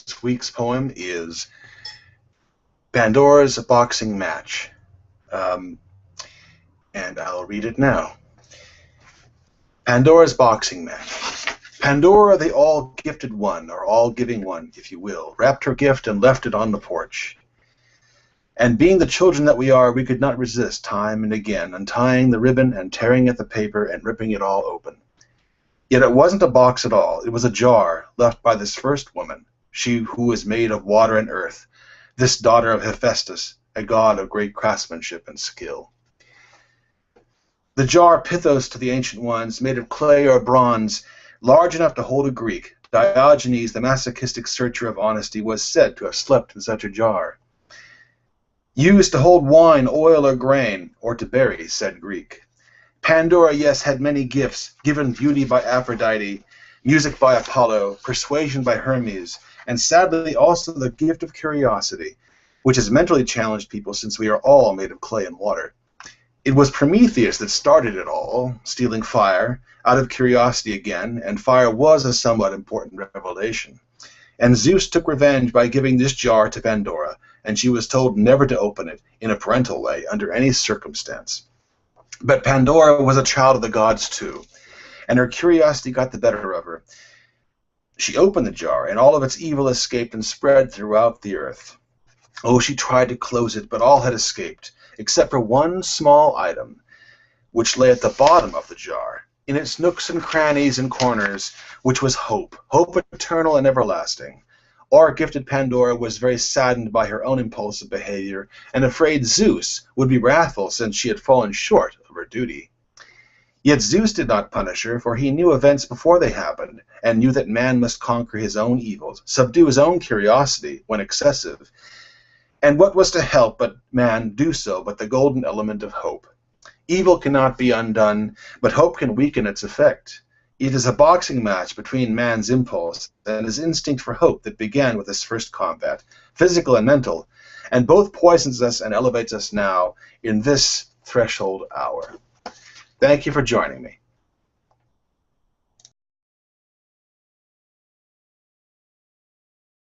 this week's poem is Pandora's Boxing Match. And I'll read it now. Pandora's Boxing Match. Pandora, the all-gifted one, or all-giving one, if you will, wrapped her gift and left it on the porch. And being the children that we are, we could not resist time and again, untying the ribbon and tearing at the paper and ripping it all open. Yet it wasn't a box at all. It was a jar left by this first woman, she who is made of water and earth, this daughter of Hephaestus, a god of great craftsmanship and skill. The jar, Pythos to the ancient ones, made of clay or bronze, large enough to hold a Greek. Diogenes, the masochistic searcher of honesty, was said to have slept in such a jar. Used to hold wine, oil, or grain, or to bury, said Greek. Pandora, yes, had many gifts, given beauty by Aphrodite, music by Apollo, persuasion by Hermes, and sadly also the gift of curiosity, which has mentally challenged people since we are all made of clay and water. It was Prometheus that started it all, stealing fire, out of curiosity again, and fire was a somewhat important revelation. And Zeus took revenge by giving this jar to Pandora, and she was told never to open it, in a parental way, under any circumstance. But Pandora was a child of the gods too, and her curiosity got the better of her. She opened the jar, and all of its evil escaped and spread throughout the earth. Oh, she tried to close it, but all had escaped, except for one small item, which lay at the bottom of the jar, in its nooks and crannies and corners, which was hope, hope eternal and everlasting. Our gifted Pandora was very saddened by her own impulsive behavior, and afraid Zeus would be wrathful since she had fallen short of her duty. Yet Zeus did not punish her, for he knew events before they happened, and knew that man must conquer his own evils, subdue his own curiosity when excessive. And what was to help but man do so but the golden element of hope? Evil cannot be undone, but hope can weaken its effect. It is a boxing match between man's impulse and his instinct for hope that began with his first combat, physical and mental, and both poisons us and elevates us now in this threshold hour. Thank you for joining me.